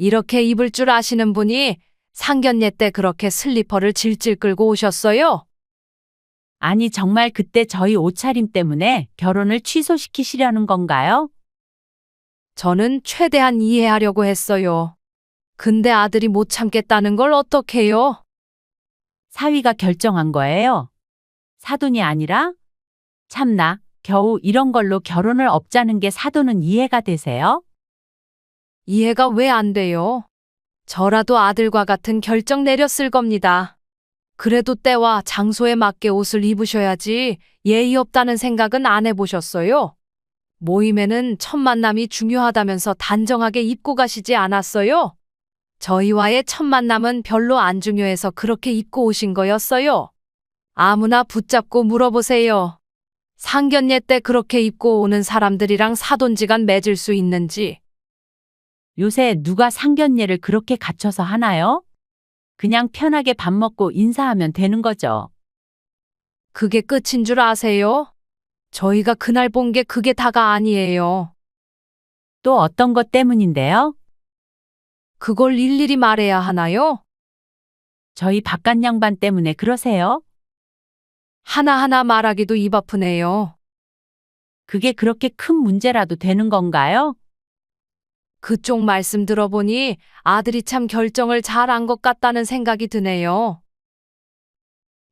이렇게 입을 줄 아시는 분이 상견례 때 그렇게 슬리퍼를 질질 끌고 오셨어요? 아니, 정말 그때 저희 옷차림 때문에 결혼을 취소시키시려는 건가요? 저는 최대한 이해하려고 했어요. 근데 아들이 못 참겠다는 걸 어떡해요? 사위가 결정한 거예요. 사돈이 아니라? 참나, 겨우 이런 걸로 결혼을 업자는 게 사돈은 이해가 되세요? 이해가 왜 안 돼요? 저라도 아들과 같은 결정 내렸을 겁니다. 그래도 때와 장소에 맞게 옷을 입으셔야지 예의 없다는 생각은 안 해보셨어요? 모임에는 첫 만남이 중요하다면서 단정하게 입고 가시지 않았어요? 저희와의 첫 만남은 별로 안 중요해서 그렇게 입고 오신 거였어요. 아무나 붙잡고 물어보세요. 상견례 때 그렇게 입고 오는 사람들이랑 사돈지간 맺을 수 있는지. 요새 누가 상견례를 그렇게 갖춰서 하나요? 그냥 편하게 밥 먹고 인사하면 되는 거죠. 그게 끝인 줄 아세요? 저희가 그날 본 게 그게 다가 아니에요. 또 어떤 것 때문인데요? 그걸 일일이 말해야 하나요? 저희 바깥 양반 때문에 그러세요? 하나하나 말하기도 입 아프네요. 그게 그렇게 큰 문제라도 되는 건가요? 그쪽 말씀 들어보니 아들이 참 결정을 잘 한 것 같다는 생각이 드네요.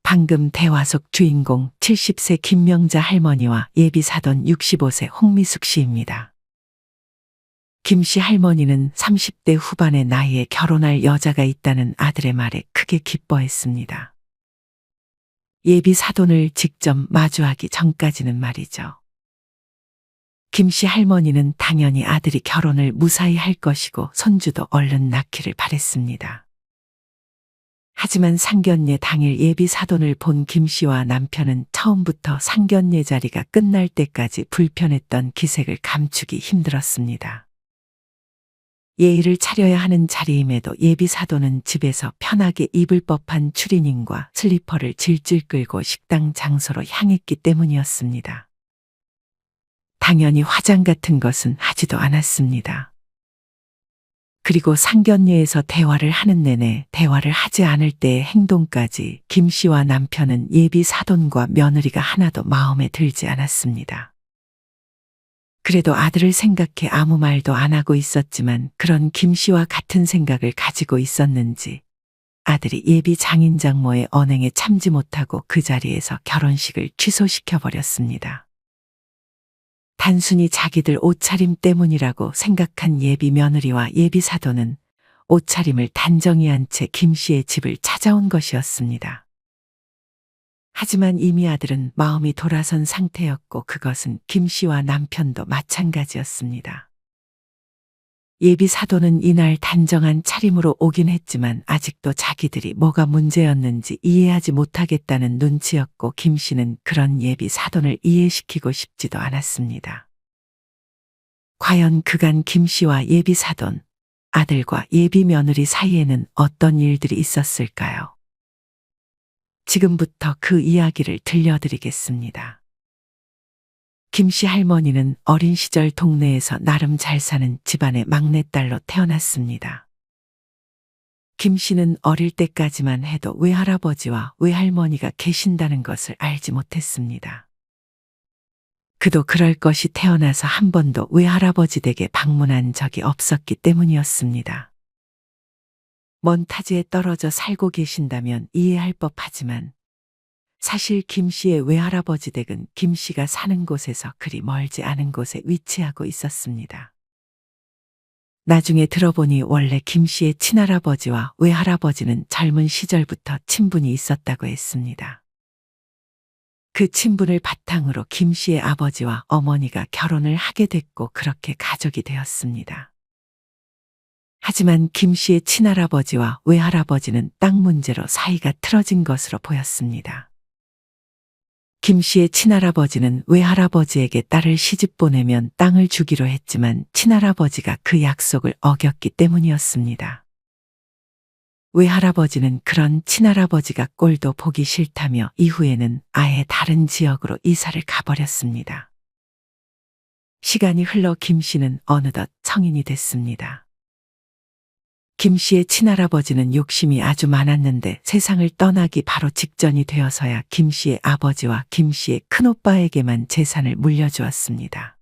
방금 대화 속 주인공 70세 김명자 할머니와 예비사돈 65세 홍미숙 씨입니다. 김 씨 할머니는 30대 후반의 나이에 결혼할 여자가 있다는 아들의 말에 크게 기뻐했습니다. 예비사돈을 직접 마주하기 전까지는 말이죠. 김 씨 할머니는 당연히 아들이 결혼을 무사히 할 것이고 손주도 얼른 낳기를 바랬습니다. 하지만 상견례 당일 예비 사돈을 본 김 씨와 남편은 처음부터 상견례 자리가 끝날 때까지 불편했던 기색을 감추기 힘들었습니다. 예의를 차려야 하는 자리임에도 예비 사돈은 집에서 편하게 입을 법한 추리닝과 슬리퍼를 질질 끌고 식당 장소로 향했기 때문이었습니다. 당연히 화장 같은 것은 하지도 않았습니다. 그리고 상견례에서 대화를 하는 내내 대화를 하지 않을 때의 행동까지 김 씨와 남편은 예비 사돈과 며느리가 하나도 마음에 들지 않았습니다. 그래도 아들을 생각해 아무 말도 안 하고 있었지만 그런 김 씨와 같은 생각을 가지고 있었는지 아들이 예비 장인 장모의 언행에 참지 못하고 그 자리에서 결혼식을 취소시켜 버렸습니다. 단순히 자기들 옷차림 때문이라고 생각한 예비 며느리와 예비 사돈은 옷차림을 단정히 한 채 김 씨의 집을 찾아온 것이었습니다. 하지만 이미 아들은 마음이 돌아선 상태였고 그것은 김 씨와 남편도 마찬가지였습니다. 예비 사돈은 이날 단정한 차림으로 오긴 했지만 아직도 자기들이 뭐가 문제였는지 이해하지 못하겠다는 눈치였고 김 씨는 그런 예비 사돈을 이해시키고 싶지도 않았습니다. 과연 그간 김 씨와 예비 사돈, 아들과 예비 며느리 사이에는 어떤 일들이 있었을까요? 지금부터 그 이야기를 들려드리겠습니다. 김 씨 할머니는 어린 시절 동네에서 나름 잘 사는 집안의 막내딸로 태어났습니다. 김 씨는 어릴 때까지만 해도 외할아버지와 외할머니가 계신다는 것을 알지 못했습니다. 그도 그럴 것이 태어나서 한 번도 외할아버지 댁에 방문한 적이 없었기 때문이었습니다. 먼 타지에 떨어져 살고 계신다면 이해할 법하지만 사실 김 씨의 외할아버지 댁은 김 씨가 사는 곳에서 그리 멀지 않은 곳에 위치하고 있었습니다. 나중에 들어보니 원래 김 씨의 친할아버지와 외할아버지는 젊은 시절부터 친분이 있었다고 했습니다. 그 친분을 바탕으로 김 씨의 아버지와 어머니가 결혼을 하게 됐고 그렇게 가족이 되었습니다. 하지만 김 씨의 친할아버지와 외할아버지는 땅 문제로 사이가 틀어진 것으로 보였습니다. 김 씨의 친할아버지는 외할아버지에게 딸을 시집 보내면 땅을 주기로 했지만 친할아버지가 그 약속을 어겼기 때문이었습니다. 외할아버지는 그런 친할아버지가 꼴도 보기 싫다며 이후에는 아예 다른 지역으로 이사를 가버렸습니다. 시간이 흘러 김 씨는 어느덧 성인이 됐습니다. 김 씨의 친할아버지는 욕심이 아주 많았는데 세상을 떠나기 바로 직전이 되어서야 김 씨의 아버지와 김 씨의 큰오빠에게만 재산을 물려주었습니다.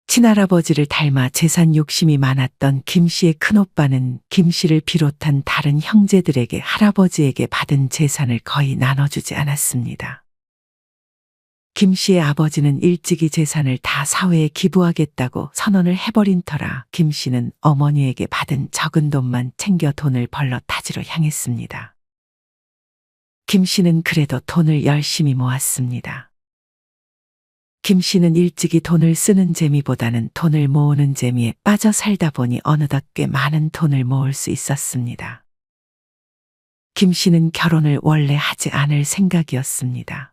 친할아버지를 닮아 재산 욕심이 많았던 김 씨의 큰오빠는 김 씨를 비롯한 다른 형제들에게 할아버지에게 받은 재산을 거의 나눠주지 않았습니다. 김 씨의 아버지는 일찍이 재산을 다 사회에 기부하겠다고 선언을 해버린 터라 김 씨는 어머니에게 받은 적은 돈만 챙겨 돈을 벌러 타지로 향했습니다. 김 씨는 그래도 돈을 열심히 모았습니다. 김 씨는 일찍이 돈을 쓰는 재미보다는 돈을 모으는 재미에 빠져 살다 보니 어느덧 꽤 많은 돈을 모을 수 있었습니다. 김 씨는 결혼을 원래 하지 않을 생각이었습니다.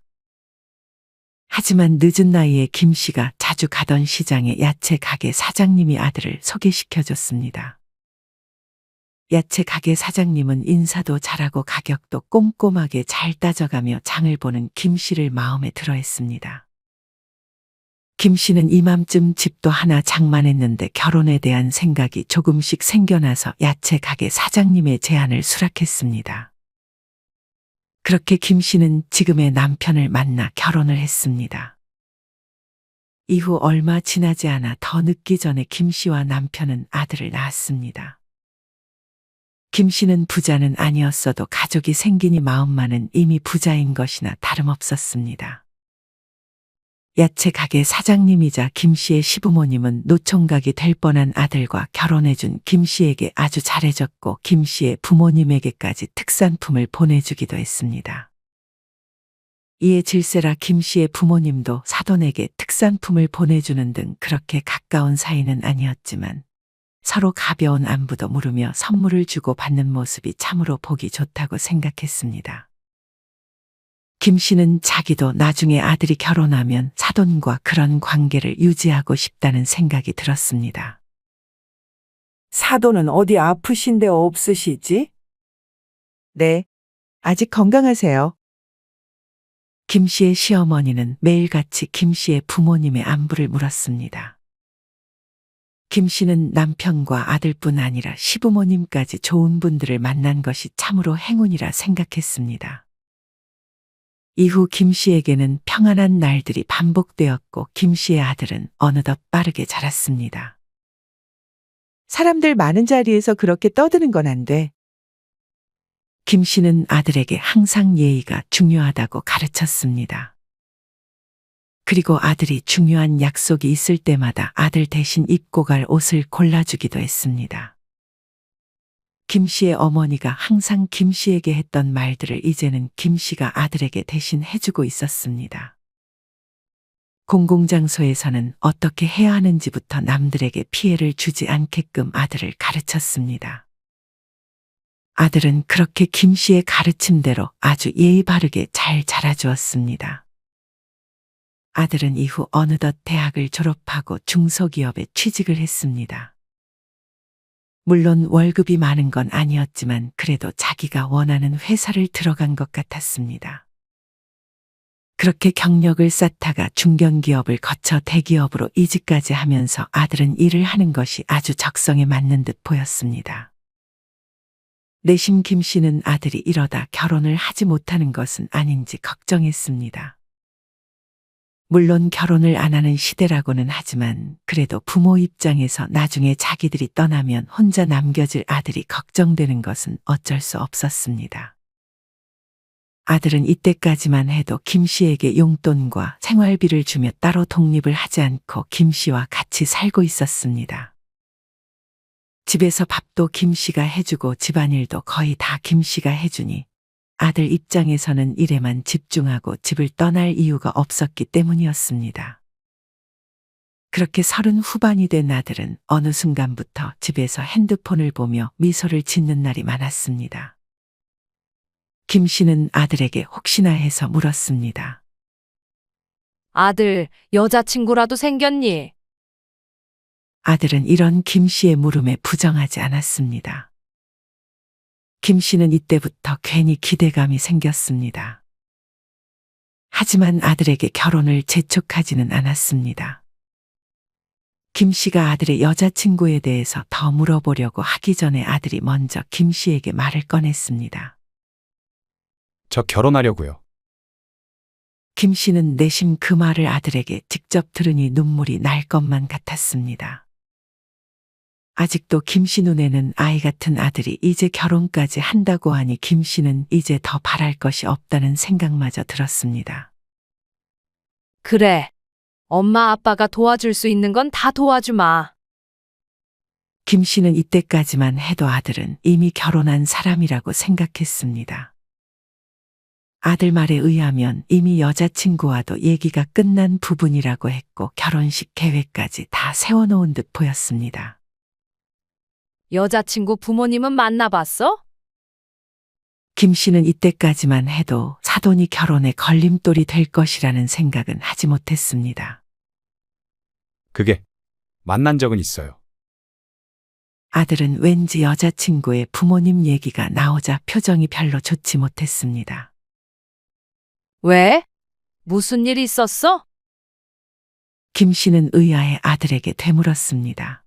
하지만 늦은 나이에 김 씨가 자주 가던 시장에 야채 가게 사장님이 아들을 소개시켜줬습니다. 야채 가게 사장님은 인사도 잘하고 가격도 꼼꼼하게 잘 따져가며 장을 보는 김 씨를 마음에 들어했습니다. 김 씨는 이맘쯤 집도 하나 장만했는데 결혼에 대한 생각이 조금씩 생겨나서 야채 가게 사장님의 제안을 수락했습니다. 그렇게 김 씨는 지금의 남편을 만나 결혼을 했습니다. 이후 얼마 지나지 않아 더 늦기 전에 김 씨와 남편은 아들을 낳았습니다. 김 씨는 부자는 아니었어도 가족이 생기니 마음만은 이미 부자인 것이나 다름없었습니다. 야채 가게 사장님이자 김 씨의 시부모님은 노총각이 될 뻔한 아들과 결혼해준 김 씨에게 아주 잘해줬고 김 씨의 부모님에게까지 특산품을 보내주기도 했습니다. 이에 질세라 김 씨의 부모님도 사돈에게 특산품을 보내주는 등 그렇게 가까운 사이는 아니었지만 서로 가벼운 안부도 물으며 선물을 주고 받는 모습이 참으로 보기 좋다고 생각했습니다. 김 씨는 자기도 나중에 아들이 결혼하면 사돈과 그런 관계를 유지하고 싶다는 생각이 들었습니다. 사돈은 어디 아프신 데 없으시지? 네, 아직 건강하세요. 김 씨의 시어머니는 매일같이 김 씨의 부모님의 안부를 물었습니다. 김 씨는 남편과 아들뿐 아니라 시부모님까지 좋은 분들을 만난 것이 참으로 행운이라 생각했습니다. 이후 김 씨에게는 평안한 날들이 반복되었고 김 씨의 아들은 어느덧 빠르게 자랐습니다. 사람들 많은 자리에서 그렇게 떠드는 건 안 돼. 김 씨는 아들에게 항상 예의가 중요하다고 가르쳤습니다. 그리고 아들이 중요한 약속이 있을 때마다 아들 대신 입고 갈 옷을 골라주기도 했습니다. 김 씨의 어머니가 항상 김 씨에게 했던 말들을 이제는 김 씨가 아들에게 대신 해주고 있었습니다. 공공장소에서는 어떻게 해야 하는지부터 남들에게 피해를 주지 않게끔 아들을 가르쳤습니다. 아들은 그렇게 김 씨의 가르침대로 아주 예의 바르게 잘 자라주었습니다. 아들은 이후 어느덧 대학을 졸업하고 중소기업에 취직을 했습니다. 물론 월급이 많은 건 아니었지만 그래도 자기가 원하는 회사를 들어간 것 같았습니다. 그렇게 경력을 쌓다가 중견기업을 거쳐 대기업으로 이직까지 하면서 아들은 일을 하는 것이 아주 적성에 맞는 듯 보였습니다. 내심 김 씨는 아들이 이러다 결혼을 하지 못하는 것은 아닌지 걱정했습니다. 물론 결혼을 안 하는 시대라고는 하지만 그래도 부모 입장에서 나중에 자기들이 떠나면 혼자 남겨질 아들이 걱정되는 것은 어쩔 수 없었습니다. 아들은 이때까지만 해도 김 씨에게 용돈과 생활비를 주며 따로 독립을 하지 않고 김 씨와 같이 살고 있었습니다. 집에서 밥도 김 씨가 해주고 집안일도 거의 다 김 씨가 해주니 아들 입장에서는 일에만 집중하고 집을 떠날 이유가 없었기 때문이었습니다. 그렇게 30 후반이 된 아들은 어느 순간부터 집에서 핸드폰을 보며 미소를 짓는 날이 많았습니다. 김 씨는 아들에게 혹시나 해서 물었습니다. 아들, 여자친구라도 생겼니? 아들은 이런 김 씨의 물음에 부정하지 않았습니다. 김 씨는 이때부터 괜히 기대감이 생겼습니다. 하지만 아들에게 결혼을 재촉하지는 않았습니다. 김 씨가 아들의 여자친구에 대해서 더 물어보려고 하기 전에 아들이 먼저 김 씨에게 말을 꺼냈습니다. 저 결혼하려고요. 김 씨는 내심 그 말을 아들에게 직접 들으니 눈물이 날 것만 같았습니다. 아직도 김 씨 눈에는 아이 같은 아들이 이제 결혼까지 한다고 하니 김 씨는 이제 더 바랄 것이 없다는 생각마저 들었습니다. 그래. 엄마 아빠가 도와줄 수 있는 건 다 도와주마. 김 씨는 이때까지만 해도 아들은 이미 결혼한 사람이라고 생각했습니다. 아들 말에 의하면 이미 여자친구와도 얘기가 끝난 부분이라고 했고 결혼식 계획까지 다 세워놓은 듯 보였습니다. 여자친구 부모님은 만나봤어? 김 씨는 이때까지만 해도 사돈이 결혼에 걸림돌이 될 것이라는 생각은 하지 못했습니다. 그게 만난 적은 있어요. 아들은 왠지 여자친구의 부모님 얘기가 나오자 표정이 별로 좋지 못했습니다. 왜? 무슨 일 있었어? 김 씨는 의아해 아들에게 되물었습니다.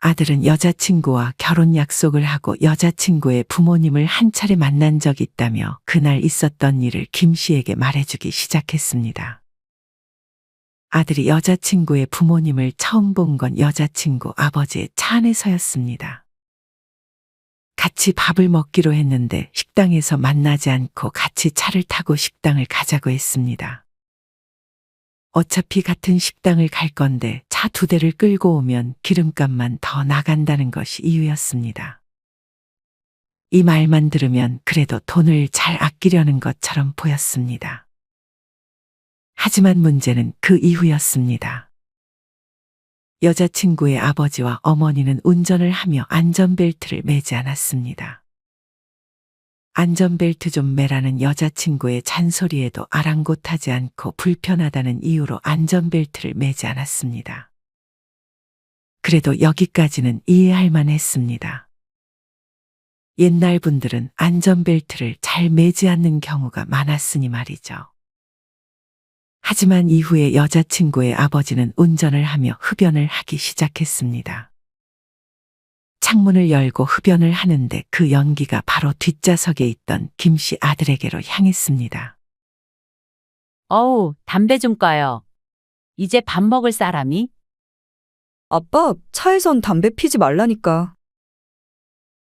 아들은 여자친구와 결혼 약속을 하고 여자친구의 부모님을 한 차례 만난 적이 있다며 그날 있었던 일을 김 씨에게 말해주기 시작했습니다. 아들이 여자친구의 부모님을 처음 본 건 여자친구 아버지의 차 안에서였습니다. 같이 밥을 먹기로 했는데 식당에서 만나지 않고 같이 차를 타고 식당을 가자고 했습니다. 어차피 같은 식당을 갈 건데 차 2대를 끌고 오면 기름값만 더 나간다는 것이 이유였습니다. 이 말만 들으면 그래도 돈을 잘 아끼려는 것처럼 보였습니다. 하지만 문제는 그 이후였습니다. 여자친구의 아버지와 어머니는 운전을 하며 안전벨트를 매지 않았습니다. 안전벨트 좀 매라는 여자친구의 잔소리에도 아랑곳하지 않고 불편하다는 이유로 안전벨트를 매지 않았습니다. 그래도 여기까지는 이해할 만했습니다. 옛날 분들은 안전벨트를 잘 매지 않는 경우가 많았으니 말이죠. 하지만 이후에 여자친구의 아버지는 운전을 하며 흡연을 하기 시작했습니다. 창문을 열고 흡연을 하는데 그 연기가 바로 뒷좌석에 있던 김 씨 아들에게로 향했습니다. 어우, 담배 좀 꺼요. 이제 밥 먹을 사람이? 아빠, 차에선 담배 피지 말라니까.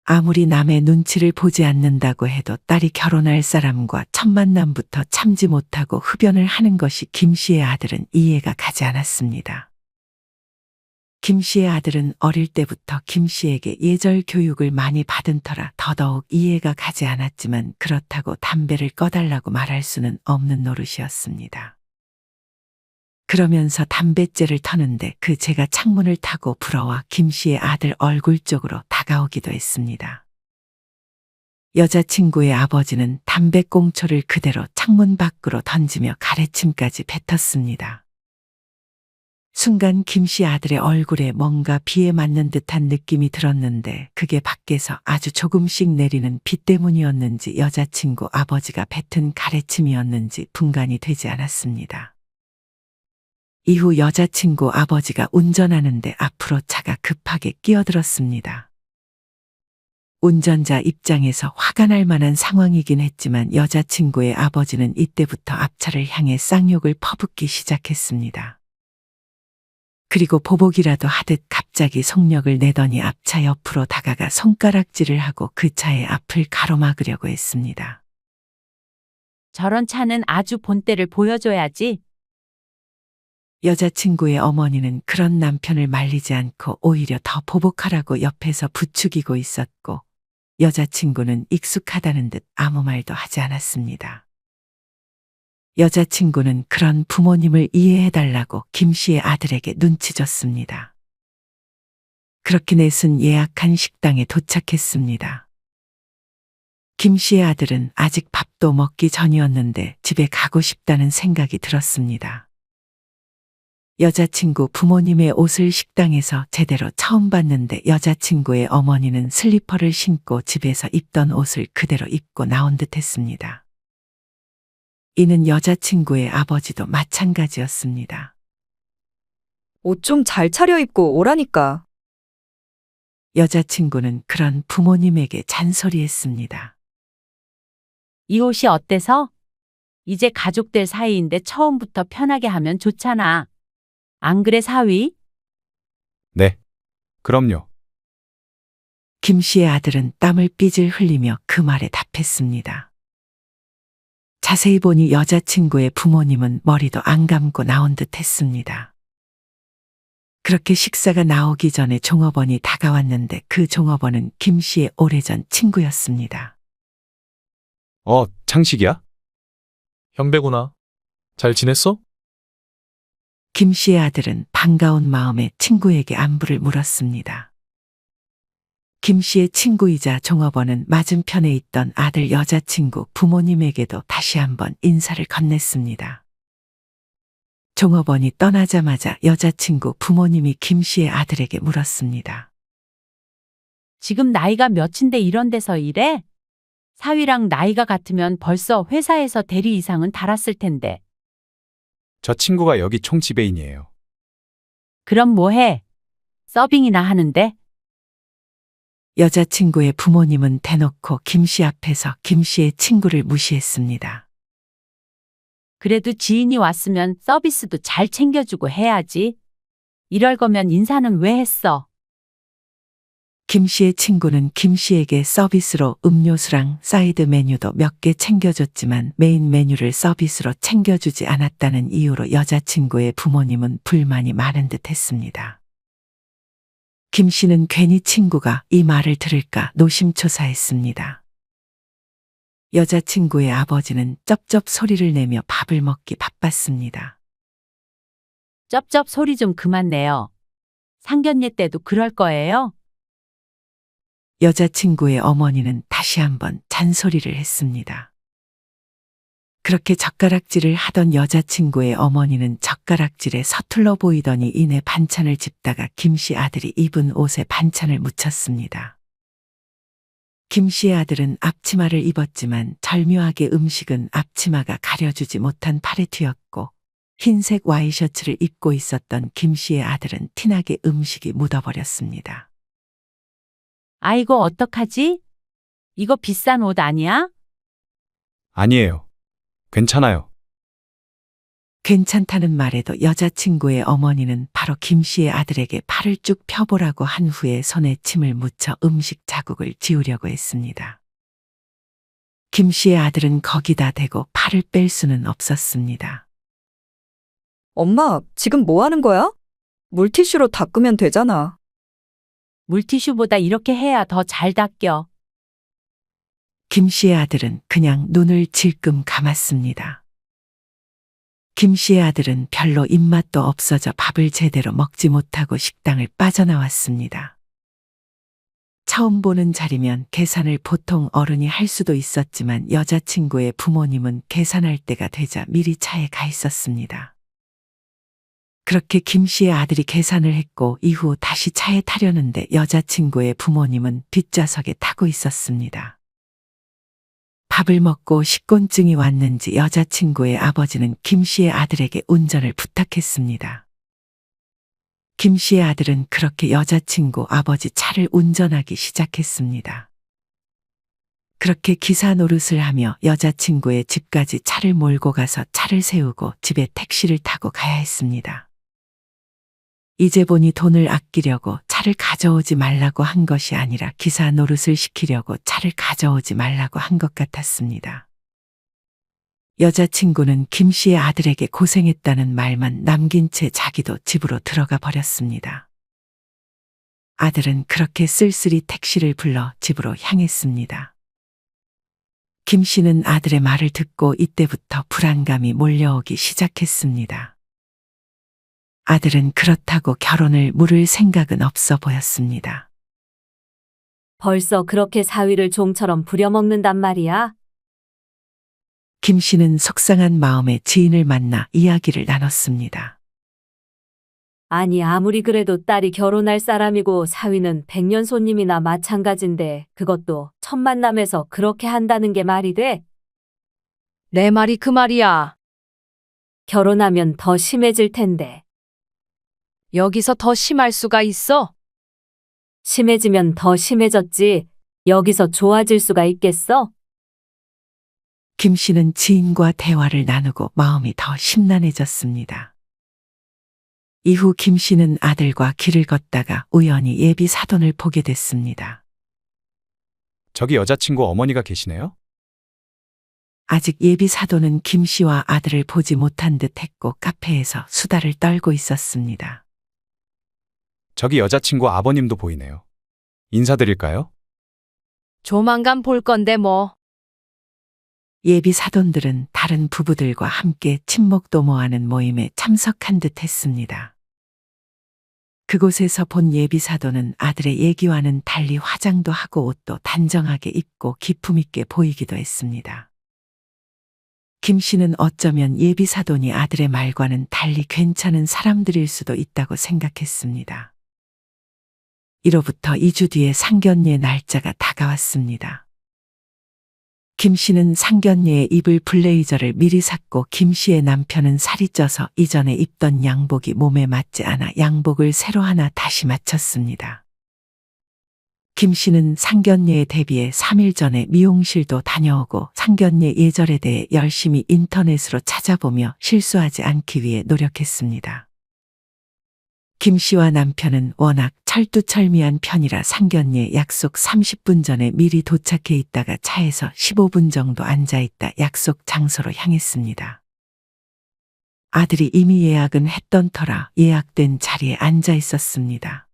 아무리 남의 눈치를 보지 않는다고 해도 딸이 결혼할 사람과 첫 만남부터 참지 못하고 흡연을 하는 것이 김 씨의 아들은 이해가 가지 않았습니다. 김 씨의 아들은 어릴 때부터 김 씨에게 예절 교육을 많이 받은 터라 더더욱 이해가 가지 않았지만 그렇다고 담배를 꺼달라고 말할 수는 없는 노릇이었습니다. 그러면서 담뱃재를 터는데 그 재가 창문을 타고 불어와 김 씨의 아들 얼굴 쪽으로 다가오기도 했습니다. 여자친구의 아버지는 담배꽁초를 그대로 창문 밖으로 던지며 가래침까지 뱉었습니다. 순간 김 씨 아들의 얼굴에 뭔가 비에 맞는 듯한 느낌이 들었는데 그게 밖에서 아주 조금씩 내리는 비 때문이었는지 여자친구 아버지가 뱉은 가래침이었는지 분간이 되지 않았습니다. 이후 여자친구 아버지가 운전하는데 앞으로 차가 급하게 끼어들었습니다. 운전자 입장에서 화가 날 만한 상황이긴 했지만 여자친구의 아버지는 이때부터 앞차를 향해 쌍욕을 퍼붓기 시작했습니다. 그리고 보복이라도 하듯 갑자기 속력을 내더니 앞차 옆으로 다가가 손가락질을 하고 그 차의 앞을 가로막으려고 했습니다. 저런 차는 아주 본때를 보여줘야지. 여자친구의 어머니는 그런 남편을 말리지 않고 오히려 더 보복하라고 옆에서 부추기고 있었고 여자친구는 익숙하다는 듯 아무 말도 하지 않았습니다. 여자친구는 그런 부모님을 이해해달라고 김 씨의 아들에게 눈치 줬습니다. 그렇게 넷은 예약한 식당에 도착했습니다. 김 씨의 아들은 아직 밥도 먹기 전이었는데 집에 가고 싶다는 생각이 들었습니다. 여자친구 부모님의 옷을 식당에서 제대로 처음 봤는데 여자친구의 어머니는 슬리퍼를 신고 집에서 입던 옷을 그대로 입고 나온 듯 했습니다. 이는 여자친구의 아버지도 마찬가지였습니다. 옷 좀 잘 차려입고 오라니까. 여자친구는 그런 부모님에게 잔소리했습니다. 이 옷이 어때서? 이제 가족들 사이인데 처음부터 편하게 하면 좋잖아. 안 그래, 사위? 네. 그럼요. 김 씨의 아들은 땀을 삐질 흘리며 그 말에 답했습니다. 자세히 보니 여자친구의 부모님은 머리도 안 감고 나온 듯 했습니다. 그렇게 식사가 나오기 전에 종업원이 다가왔는데 그 종업원은 김 씨의 오래전 친구였습니다. 창식이야? 형배구나. 잘 지냈어? 김 씨의 아들은 반가운 마음에 친구에게 안부를 물었습니다. 김 씨의 친구이자 종업원은 맞은편에 있던 아들 여자친구 부모님에게도 다시 한번 인사를 건넸습니다. 종업원이 떠나자마자 여자친구 부모님이 김 씨의 아들에게 물었습니다. 지금 나이가 몇인데 이런 데서 일해? 사위랑 나이가 같으면 벌써 회사에서 대리 이상은 달았을 텐데. 저 친구가 여기 총지배인이에요. 그럼 뭐해? 서빙이나 하는데? 여자친구의 부모님은 대놓고 김 씨 앞에서 김 씨의 친구를 무시했습니다. 그래도 지인이 왔으면 서비스도 잘 챙겨주고 해야지. 이럴 거면 인사는 왜 했어? 김 씨의 친구는 김 씨에게 서비스로 음료수랑 사이드 메뉴도 몇 개 챙겨줬지만 메인 메뉴를 서비스로 챙겨주지 않았다는 이유로 여자친구의 부모님은 불만이 많은 듯 했습니다. 김 씨는 괜히 친구가 이 말을 들을까 노심초사했습니다. 여자친구의 아버지는 쩝쩝 소리를 내며 밥을 먹기 바빴습니다. 쩝쩝 소리 좀 그만 내요. 상견례 때도 그럴 거예요? 여자친구의 어머니는 다시 한번 잔소리를 했습니다. 그렇게 젓가락질을 하던 여자친구의 어머니는 젓가락질에 서툴러 보이더니 이내 반찬을 집다가 김 씨 아들이 입은 옷에 반찬을 묻혔습니다. 김 씨의 아들은 앞치마를 입었지만 절묘하게 음식은 앞치마가 가려주지 못한 팔에 튀었고 흰색 와이셔츠를 입고 있었던 김 씨의 아들은 티나게 음식이 묻어버렸습니다. 아이고, 어떡하지? 이거 비싼 옷 아니야? 아니에요. 괜찮아요. 괜찮다는 말에도 여자친구의 어머니는 바로 김 씨의 아들에게 팔을 쭉 펴보라고 한 후에 손에 침을 묻혀 음식 자국을 지우려고 했습니다. 김 씨의 아들은 거기다 대고 팔을 뺄 수는 없었습니다. 엄마, 지금 뭐 하는 거야? 물티슈로 닦으면 되잖아. 물티슈보다 이렇게 해야 더 잘 닦여. 김 씨의 아들은 그냥 눈을 질끔 감았습니다. 김 씨의 아들은 별로 입맛도 없어져 밥을 제대로 먹지 못하고 식당을 빠져나왔습니다. 처음 보는 자리면 계산을 보통 어른이 할 수도 있었지만 여자친구의 부모님은 계산할 때가 되자 미리 차에 가 있었습니다. 그렇게 김 씨의 아들이 계산을 했고 이후 다시 차에 타려는데 여자친구의 부모님은 뒷좌석에 타고 있었습니다. 밥을 먹고 식곤증이 왔는지 여자친구의 아버지는 김 씨의 아들에게 운전을 부탁했습니다. 김 씨의 아들은 그렇게 여자친구 아버지 차를 운전하기 시작했습니다. 그렇게 기사 노릇을 하며 여자친구의 집까지 차를 몰고 가서 차를 세우고 집에 택시를 타고 가야 했습니다. 이제 보니 돈을 아끼려고 차를 가져오지 말라고 한 것이 아니라 기사 노릇을 시키려고 차를 가져오지 말라고 한 것 같았습니다. 여자친구는 김 씨의 아들에게 고생했다는 말만 남긴 채 자기도 집으로 들어가 버렸습니다. 아들은 그렇게 쓸쓸히 택시를 불러 집으로 향했습니다. 김 씨는 아들의 말을 듣고 이때부터 불안감이 몰려오기 시작했습니다. 아들은 그렇다고 결혼을 물을 생각은 없어 보였습니다. 벌써 그렇게 사위를 종처럼 부려먹는단 말이야? 김 씨는 속상한 마음에 지인을 만나 이야기를 나눴습니다. 아니, 아무리 그래도 딸이 결혼할 사람이고 사위는 백년 손님이나 마찬가지인데 그것도 첫 만남에서 그렇게 한다는 게 말이 돼? 내 말이 그 말이야. 결혼하면 더 심해질 텐데. 여기서 더 심할 수가 있어? 심해지면 더 심해졌지. 여기서 좋아질 수가 있겠어? 김 씨는 지인과 대화를 나누고 마음이 더 심란해졌습니다. 이후 김 씨는 아들과 길을 걷다가 우연히 예비 사돈을 보게 됐습니다. 저기 여자친구 어머니가 계시네요? 아직 예비 사돈은 김 씨와 아들을 보지 못한 듯 했고 카페에서 수다를 떨고 있었습니다. 저기 여자친구 아버님도 보이네요. 인사드릴까요? 조만간 볼 건데 뭐. 예비 사돈들은 다른 부부들과 함께 친목도모하는 모임에 참석한 듯 했습니다. 그곳에서 본 예비 사돈은 아들의 얘기와는 달리 화장도 하고 옷도 단정하게 입고 기품 있게 보이기도 했습니다. 김 씨는 어쩌면 예비 사돈이 아들의 말과는 달리 괜찮은 사람들일 수도 있다고 생각했습니다. 이로부터 2주 뒤에 상견례 날짜가 다가왔습니다. 김 씨는 상견례에 입을 블레이저를 미리 샀고 김 씨의 남편은 살이 쪄서 이전에 입던 양복이 몸에 맞지 않아 양복을 새로 하나 다시 맞췄습니다. 김 씨는 상견례에 대비해 3일 전에 미용실도 다녀오고 상견례 예절에 대해 열심히 인터넷으로 찾아보며 실수하지 않기 위해 노력했습니다. 김 씨와 남편은 워낙 철두철미한 편이라 상견례 약속 30분 전에 미리 도착해 있다가 차에서 15분 정도 앉아 있다 약속 장소로 향했습니다. 아들이 이미 예약은 했던 터라 예약된 자리에 앉아 있었습니다.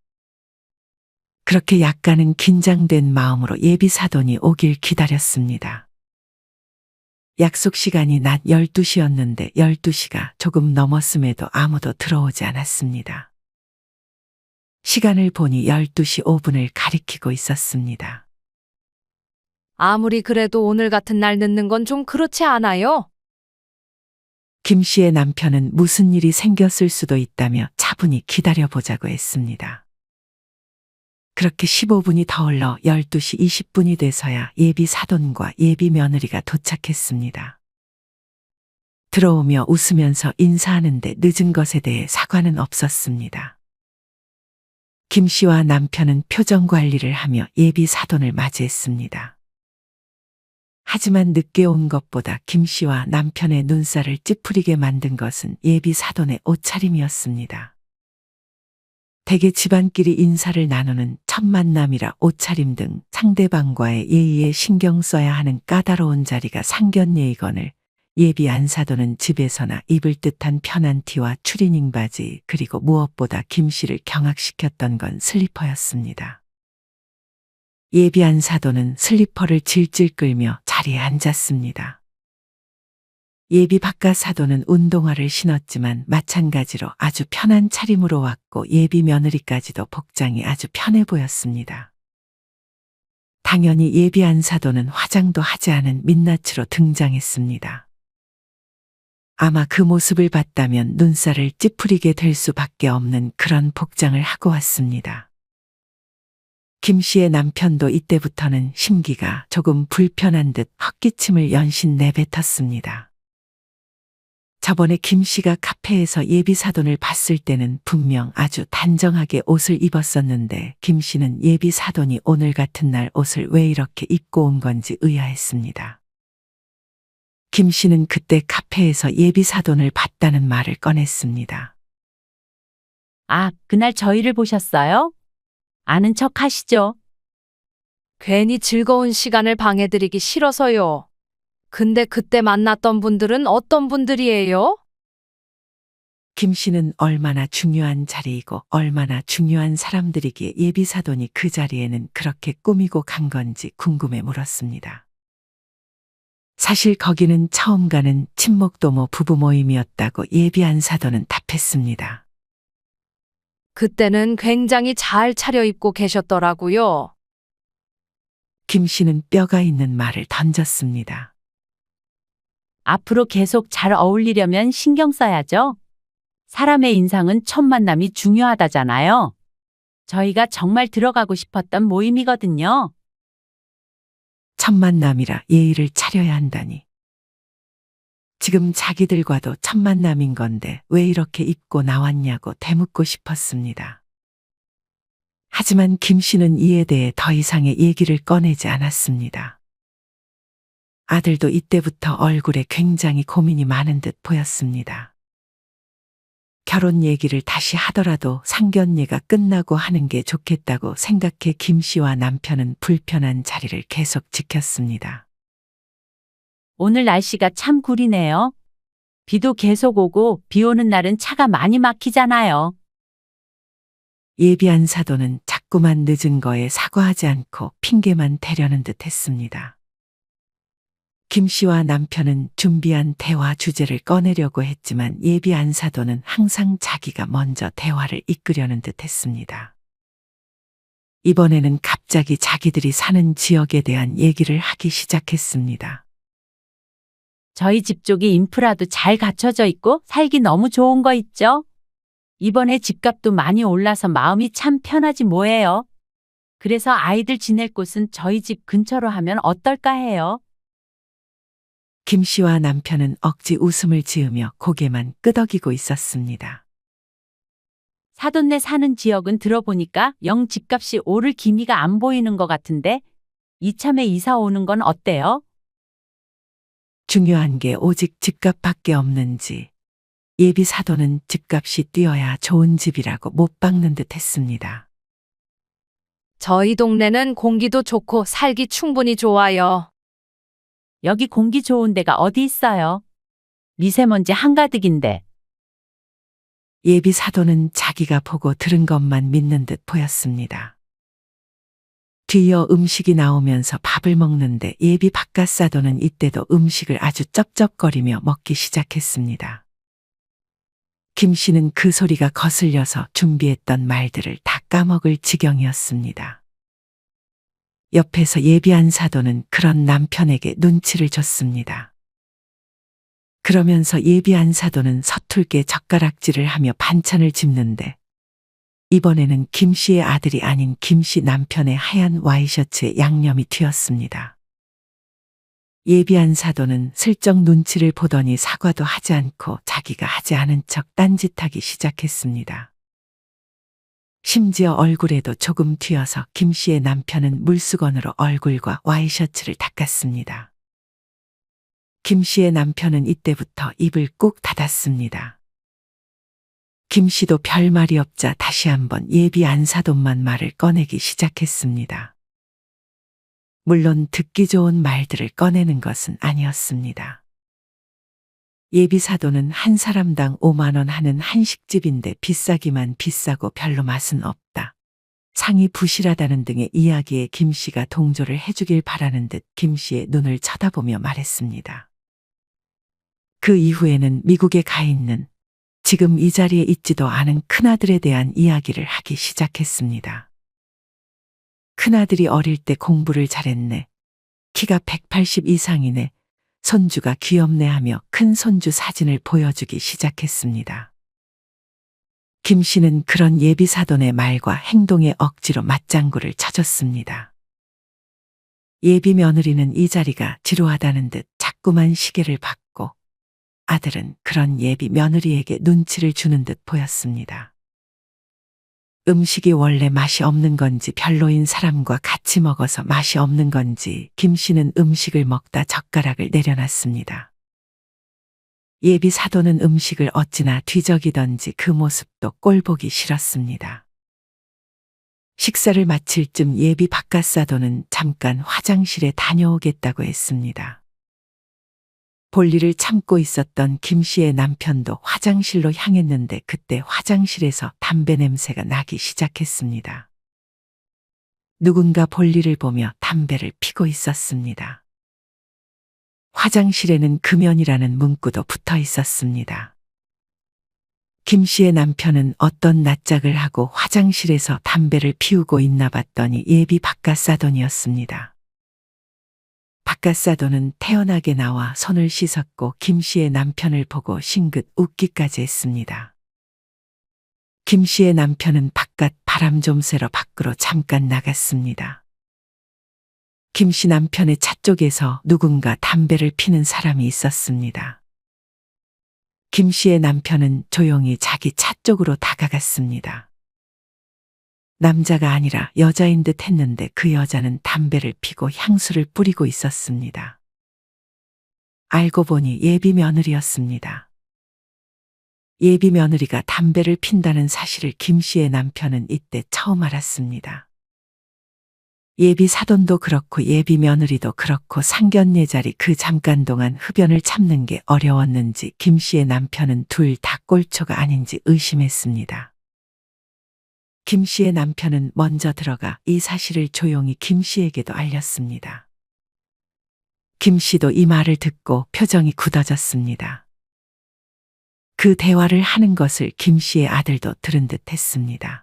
그렇게 약간은 긴장된 마음으로 예비 사돈이 오길 기다렸습니다. 약속 시간이 낮 12시였는데 12시가 조금 넘었음에도 아무도 들어오지 않았습니다. 시간을 보니 12시 5분을 가리키고 있었습니다. 아무리 그래도 오늘 같은 날 늦는 건 좀 그렇지 않아요? 김 씨의 남편은 무슨 일이 생겼을 수도 있다며 차분히 기다려보자고 했습니다. 그렇게 15분이 더 흘러 12시 20분이 돼서야 예비 사돈과 예비 며느리가 도착했습니다. 들어오며 웃으면서 인사하는데 늦은 것에 대해 사과는 없었습니다. 김 씨와 남편은 표정 관리를 하며 예비 사돈을 맞이했습니다. 하지만 늦게 온 것보다 김 씨와 남편의 눈살을 찌푸리게 만든 것은 예비 사돈의 옷차림이었습니다. 대개 집안끼리 인사를 나누는 첫 만남이라 옷차림 등 상대방과의 예의에 신경 써야 하는 까다로운 자리가 상견례이거늘 예비 안사돈은 집에서나 입을 듯한 편한 티와 추리닝 바지 그리고 무엇보다 김 씨를 경악시켰던 건 슬리퍼였습니다. 예비 안사돈은 슬리퍼를 질질 끌며 자리에 앉았습니다. 예비 바깥 사돈은 운동화를 신었지만 마찬가지로 아주 편한 차림으로 왔고 예비 며느리까지도 복장이 아주 편해 보였습니다. 당연히 예비 안사돈은 화장도 하지 않은 민낯으로 등장했습니다. 아마 그 모습을 봤다면 눈살을 찌푸리게 될 수밖에 없는 그런 복장을 하고 왔습니다. 김 씨의 남편도 이때부터는 심기가 조금 불편한 듯 헛기침을 연신 내뱉었습니다. 저번에 김 씨가 카페에서 예비 사돈을 봤을 때는 분명 아주 단정하게 옷을 입었었는데 김 씨는 예비 사돈이 오늘 같은 날 옷을 왜 이렇게 입고 온 건지 의아했습니다. 김 씨는 그때 카페에서 예비 사돈을 봤다는 말을 꺼냈습니다. 아, 그날 저희를 보셨어요? 아는 척 하시죠? 괜히 즐거운 시간을 방해드리기 싫어서요. 근데 그때 만났던 분들은 어떤 분들이에요? 김 씨는 얼마나 중요한 자리이고 얼마나 중요한 사람들이기에 예비 사돈이 그 자리에는 그렇게 꾸미고 간 건지 궁금해 물었습니다. 사실 거기는 처음 가는 친목도모 부부 모임이었다고 예비 안사돈은 답했습니다. 그때는 굉장히 잘 차려입고 계셨더라고요. 김 씨는 뼈가 있는 말을 던졌습니다. 앞으로 계속 잘 어울리려면 신경 써야죠. 사람의 인상은 첫 만남이 중요하다잖아요. 저희가 정말 들어가고 싶었던 모임이거든요. 첫 만남이라 예의를 차려야 한다니. 지금 자기들과도 첫 만남인 건데 왜 이렇게 입고 나왔냐고 대묻고 싶었습니다. 하지만 김 씨는 이에 대해 더 이상의 얘기를 꺼내지 않았습니다. 아들도 이때부터 얼굴에 굉장히 고민이 많은 듯 보였습니다. 결혼 얘기를 다시 하더라도 상견례가 끝나고 하는 게 좋겠다고 생각해 김 씨와 남편은 불편한 자리를 계속 지켰습니다. 오늘 날씨가 참 구리네요. 비도 계속 오고 비 오는 날은 차가 많이 막히잖아요. 예비한 사도는 자꾸만 늦은 거에 사과하지 않고 핑계만 대려는 듯 했습니다. 김 씨와 남편은 준비한 대화 주제를 꺼내려고 했지만 예비한 사도는 항상 자기가 먼저 대화를 이끌려는 듯 했습니다. 이번에는 갑자기 자기들이 사는 지역에 대한 얘기를 하기 시작했습니다. 저희 집 쪽이 인프라도 잘 갖춰져 있고 살기 너무 좋은 거 있죠? 이번에 집값도 많이 올라서 마음이 참 편하지 뭐예요. 그래서 아이들 지낼 곳은 저희 집 근처로 하면 어떨까 해요. 김 씨와 남편은 억지 웃음을 지으며 고개만 끄덕이고 있었습니다. 사돈네 사는 지역은 들어보니까 영 집값이 오를 기미가 안 보이는 것 같은데 이참에 이사 오는 건 어때요? 중요한 게 오직 집값밖에 없는지 예비 사도는 집값이 뛰어야 좋은 집이라고 못 박는 듯 했습니다. 저희 동네는 공기도 좋고 살기 충분히 좋아요. 여기 공기 좋은 데가 어디 있어요? 미세먼지 한가득인데. 예비 사도는 자기가 보고 들은 것만 믿는 듯 보였습니다. 뒤이어 음식이 나오면서 밥을 먹는데 예비 바깥 사도는 이때도 음식을 아주 쩝쩝거리며 먹기 시작했습니다. 김 씨는 그 소리가 거슬려서 준비했던 말들을 다 까먹을 지경이었습니다. 옆에서 예비한 사도는 그런 남편에게 눈치를 줬습니다. 그러면서 예비한 사도는 서툴게 젓가락질을 하며 반찬을 집는데 이번에는 김 씨의 아들이 아닌 김 씨 남편의 하얀 와이셔츠에 양념이 튀었습니다. 예비한 사도는 슬쩍 눈치를 보더니 사과도 하지 않고 자기가 하지 않은 척 딴짓하기 시작했습니다. 심지어 얼굴에도 조금 튀어서 김 씨의 남편은 물수건으로 얼굴과 와이셔츠를 닦았습니다. 김 씨의 남편은 이때부터 입을 꾹 닫았습니다. 김 씨도 별 말이 없자 다시 한번 예비 안사돈만 말을 꺼내기 시작했습니다. 물론 듣기 좋은 말들을 꺼내는 것은 아니었습니다. 예비 사도는 한 사람당 5만 원 하는 한식집인데 비싸기만 비싸고 별로 맛은 없다. 상이 부실하다는 등의 이야기에 김 씨가 동조를 해주길 바라는 듯 김 씨의 눈을 쳐다보며 말했습니다. 그 이후에는 미국에 가 있는 지금 이 자리에 있지도 않은 큰아들에 대한 이야기를 하기 시작했습니다. 큰아들이 어릴 때 공부를 잘했네. 키가 180 이상이네. 손주가 귀엽네 하며 큰 손주 사진을 보여주기 시작했습니다. 김 씨는 그런 예비 사돈의 말과 행동에 억지로 맞장구를 쳐줬습니다. 예비 며느리는 이 자리가 지루하다는 듯 자꾸만 시계를 받고 아들은 그런 예비 며느리에게 눈치를 주는 듯 보였습니다. 음식이 원래 맛이 없는 건지 별로인 사람과 같이 먹어서 맛이 없는 건지 김 씨는 음식을 먹다 젓가락을 내려놨습니다. 예비 사도는 음식을 어찌나 뒤적이던지 그 모습도 꼴보기 싫었습니다. 식사를 마칠 쯤 예비 바깥 사도는 잠깐 화장실에 다녀오겠다고 했습니다. 볼일을 참고 있었던 김 씨의 남편도 화장실로 향했는데 그때 화장실에서 담배 냄새가 나기 시작했습니다. 누군가 볼일을 보며 담배를 피고 있었습니다. 화장실에는 금연이라는 문구도 붙어 있었습니다. 김 씨의 남편은 어떤 낯짝을 하고 화장실에서 담배를 피우고 있나 봤더니 예비 바깥 사돈이었습니다. 바깥 사돈은 태연하게 나와 손을 씻었고 김 씨의 남편을 보고 싱긋 웃기까지 했습니다. 김 씨의 남편은 바깥 바람 좀 쐬러 밖으로 잠깐 나갔습니다. 김 씨 남편의 차 쪽에서 누군가 담배를 피는 사람이 있었습니다. 김 씨의 남편은 조용히 자기 차 쪽으로 다가갔습니다. 남자가 아니라 여자인 듯 했는데 그 여자는 담배를 피고 향수를 뿌리고 있었습니다. 알고 보니 예비 며느리였습니다. 예비 며느리가 담배를 핀다는 사실을 김 씨의 남편은 이때 처음 알았습니다. 예비 사돈도 그렇고 예비 며느리도 그렇고 상견례 자리 그 잠깐 동안 흡연을 참는 게 어려웠는지 김 씨의 남편은 둘 다 꼴초가 아닌지 의심했습니다. 김 씨의 남편은 먼저 들어가 이 사실을 조용히 김 씨에게도 알렸습니다. 김 씨도 이 말을 듣고 표정이 굳어졌습니다. 그 대화를 하는 것을 김 씨의 아들도 들은 듯 했습니다.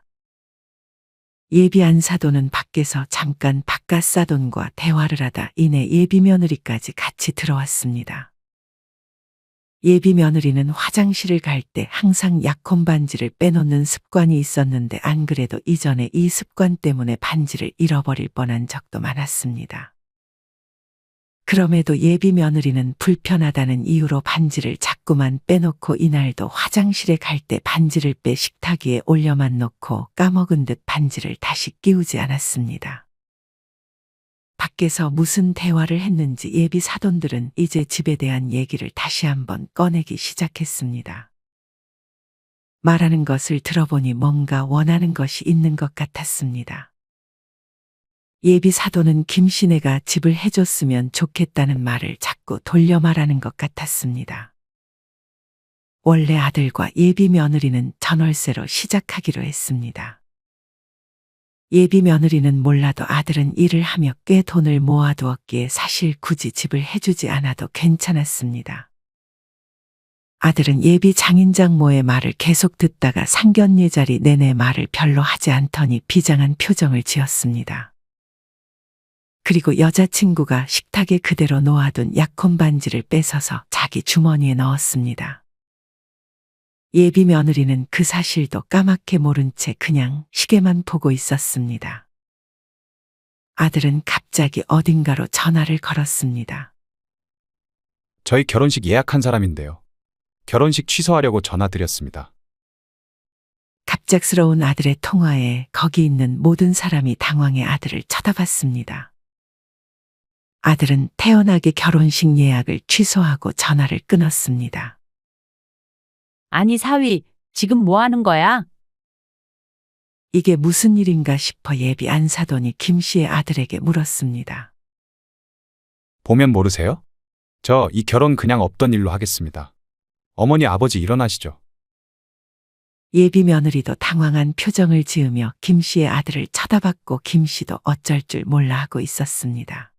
예비 안사돈은 밖에서 잠깐 바깥 사돈과 대화를 하다 이내 예비 며느리까지 같이 들어왔습니다. 예비 며느리는 화장실을 갈 때 항상 약혼 반지를 빼놓는 습관이 있었는데 안 그래도 이전에 이 습관 때문에 반지를 잃어버릴 뻔한 적도 많았습니다. 그럼에도 예비 며느리는 불편하다는 이유로 반지를 자꾸만 빼놓고 이날도 화장실에 갈 때 반지를 빼 식탁 위에 올려만 놓고 까먹은 듯 반지를 다시 끼우지 않았습니다. 밖에서 무슨 대화를 했는지 예비 사돈들은 이제 집에 대한 얘기를 다시 한번 꺼내기 시작했습니다. 말하는 것을 들어보니 뭔가 원하는 것이 있는 것 같았습니다. 예비 사돈은 김씨네가 집을 해줬으면 좋겠다는 말을 자꾸 돌려 말하는 것 같았습니다. 원래 아들과 예비 며느리는 전월세로 시작하기로 했습니다. 예비 며느리는 몰라도 아들은 일을 하며 꽤 돈을 모아두었기에 사실 굳이 집을 해주지 않아도 괜찮았습니다. 아들은 예비 장인장모의 말을 계속 듣다가 상견례 자리 내내 말을 별로 하지 않더니 비장한 표정을 지었습니다. 그리고 여자친구가 식탁에 그대로 놓아둔 약혼 반지를 뺏어서 자기 주머니에 넣었습니다. 예비 며느리는 그 사실도 까맣게 모른 채 그냥 시계만 보고 있었습니다. 아들은 갑자기 어딘가로 전화를 걸었습니다. 저희 결혼식 예약한 사람인데요. 결혼식 취소하려고 전화드렸습니다. 갑작스러운 아들의 통화에 거기 있는 모든 사람이 당황해 아들을 쳐다봤습니다. 아들은 태연하게 결혼식 예약을 취소하고 전화를 끊었습니다. 아니, 사위, 지금 뭐 하는 거야? 이게 무슨 일인가 싶어 예비 안사돈이 김 씨의 아들에게 물었습니다. 보면 모르세요? 저 이 결혼 그냥 없던 일로 하겠습니다. 어머니 아버지 일어나시죠. 예비 며느리도 당황한 표정을 지으며 김 씨의 아들을 쳐다봤고 김 씨도 어쩔 줄 몰라 하고 있었습니다.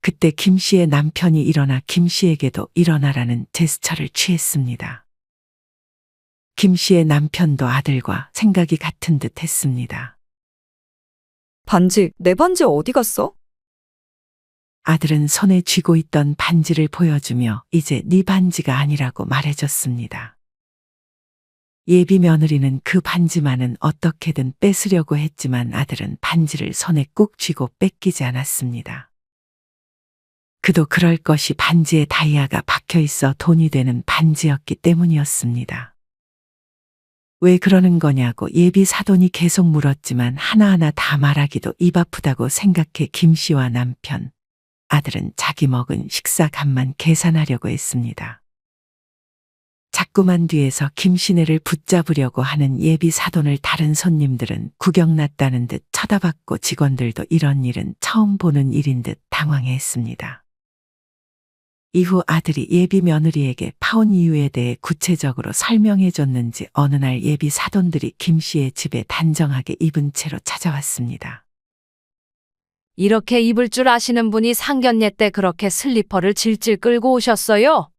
그때 김 씨의 남편이 일어나 김 씨에게도 일어나라는 제스처를 취했습니다. 김 씨의 남편도 아들과 생각이 같은 듯 했습니다. 반지, 내 반지 어디 갔어? 아들은 손에 쥐고 있던 반지를 보여주며 이제 네 반지가 아니라고 말해줬습니다. 예비 며느리는 그 반지만은 어떻게든 뺏으려고 했지만 아들은 반지를 손에 꾹 쥐고 뺏기지 않았습니다. 그도 그럴 것이 반지에 다이아가 박혀 있어 돈이 되는 반지였기 때문이었습니다. 왜 그러는 거냐고 예비 사돈이 계속 물었지만 하나하나 다 말하기도 입 아프다고 생각해 김 씨와 남편, 아들은 자기 먹은 식사 값만 계산하려고 했습니다. 자꾸만 뒤에서 김 씨네를 붙잡으려고 하는 예비 사돈을 다른 손님들은 구경났다는 듯 쳐다봤고 직원들도 이런 일은 처음 보는 일인 듯 당황했습니다. 이후 아들이 예비 며느리에게 파혼 이유에 대해 구체적으로 설명해 줬는지 어느 날 예비 사돈들이 김 씨의 집에 단정하게 입은 채로 찾아왔습니다. 이렇게 입을 줄 아시는 분이 상견례 때 그렇게 슬리퍼를 질질 끌고 오셨어요?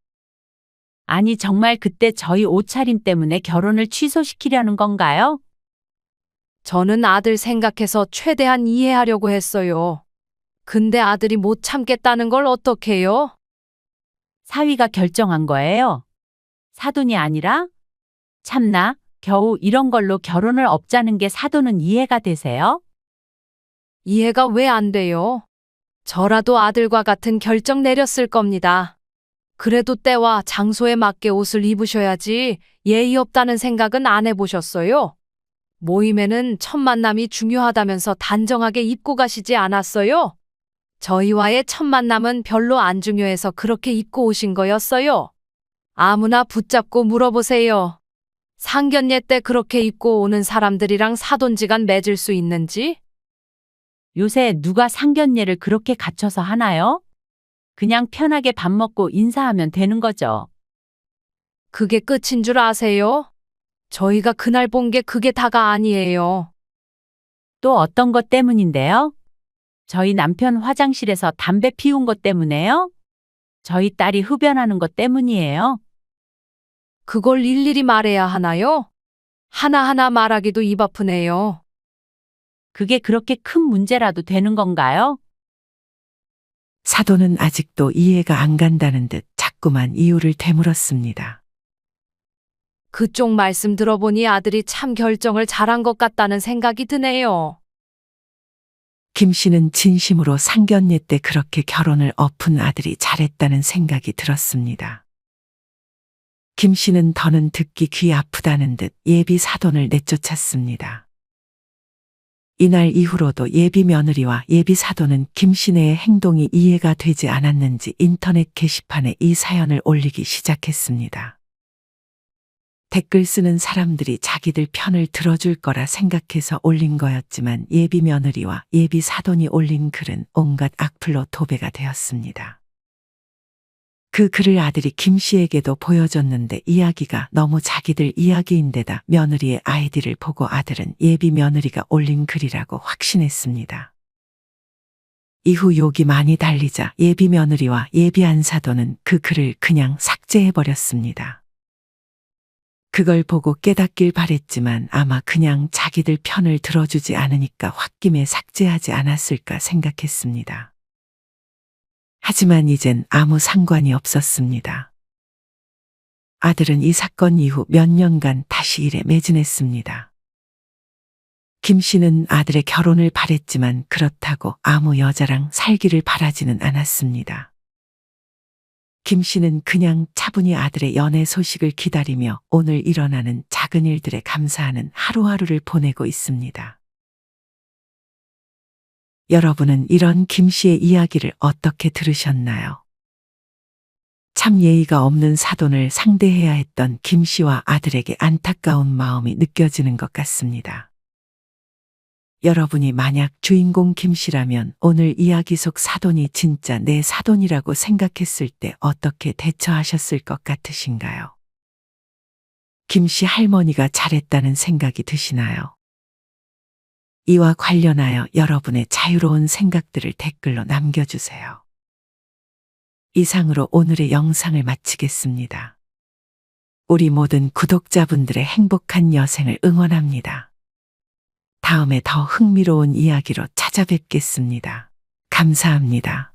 아니, 정말 그때 저희 옷차림 때문에 결혼을 취소시키려는 건가요? 저는 아들 생각해서 최대한 이해하려고 했어요. 근데 아들이 못 참겠다는 걸 어떡해요? 사위가 결정한 거예요. 사돈이 아니라? 참나, 겨우 이런 걸로 결혼을 업자는 게 사돈은 이해가 되세요? 이해가 왜 안 돼요? 저라도 아들과 같은 결정 내렸을 겁니다. 그래도 때와 장소에 맞게 옷을 입으셔야지 예의 없다는 생각은 안 해보셨어요? 모임에는 첫 만남이 중요하다면서 단정하게 입고 가시지 않았어요? 저희와의 첫 만남은 별로 안 중요해서 그렇게 입고 오신 거였어요. 아무나 붙잡고 물어보세요. 상견례 때 그렇게 입고 오는 사람들이랑 사돈지간 맺을 수 있는지? 요새 누가 상견례를 그렇게 갖춰서 하나요? 그냥 편하게 밥 먹고 인사하면 되는 거죠. 그게 끝인 줄 아세요? 저희가 그날 본 게 그게 다가 아니에요. 또 어떤 것 때문인데요? 저희 남편 화장실에서 담배 피운 것 때문에요? 저희 딸이 흡연하는 것 때문이에요? 그걸 일일이 말해야 하나요? 하나하나 말하기도 입 아프네요. 그게 그렇게 큰 문제라도 되는 건가요? 사돈은 아직도 이해가 안 간다는 듯 자꾸만 이유를 되물었습니다. 그쪽 말씀 들어보니 아들이 참 결정을 잘한 것 같다는 생각이 드네요. 김 씨는 진심으로 상견례 때 그렇게 결혼을 엎은 아들이 잘했다는 생각이 들었습니다. 김 씨는 더는 듣기 귀 아프다는 듯 예비 사돈을 내쫓았습니다. 이날 이후로도 예비 며느리와 예비 사돈은 김 씨네의 행동이 이해가 되지 않았는지 인터넷 게시판에 이 사연을 올리기 시작했습니다. 댓글 쓰는 사람들이 자기들 편을 들어줄 거라 생각해서 올린 거였지만 예비 며느리와 예비 사돈이 올린 글은 온갖 악플로 도배가 되었습니다. 그 글을 아들이 김 씨에게도 보여줬는데 이야기가 너무 자기들 이야기인데다 며느리의 아이디를 보고 아들은 예비 며느리가 올린 글이라고 확신했습니다. 이후 욕이 많이 달리자 예비 며느리와 예비 안사돈은 그 글을 그냥 삭제해버렸습니다. 그걸 보고 깨닫길 바랬지만 아마 그냥 자기들 편을 들어주지 않으니까 홧김에 삭제하지 않았을까 생각했습니다. 하지만 이젠 아무 상관이 없었습니다. 아들은 이 사건 이후 몇 년간 다시 일에 매진했습니다. 김 씨는 아들의 결혼을 바랬지만 그렇다고 아무 여자랑 살기를 바라지는 않았습니다. 김 씨는 그냥 차분히 아들의 연애 소식을 기다리며 오늘 일어나는 작은 일들에 감사하는 하루하루를 보내고 있습니다. 여러분은 이런 김 씨의 이야기를 어떻게 들으셨나요? 참 예의가 없는 사돈을 상대해야 했던 김 씨와 아들에게 안타까운 마음이 느껴지는 것 같습니다. 여러분이 만약 주인공 김 씨라면 오늘 이야기 속 사돈이 진짜 내 사돈이라고 생각했을 때 어떻게 대처하셨을 것 같으신가요? 김 씨 할머니가 잘했다는 생각이 드시나요? 이와 관련하여 여러분의 자유로운 생각들을 댓글로 남겨주세요. 이상으로 오늘의 영상을 마치겠습니다. 우리 모든 구독자분들의 행복한 여생을 응원합니다. 다음에 더 흥미로운 이야기로 찾아뵙겠습니다. 감사합니다.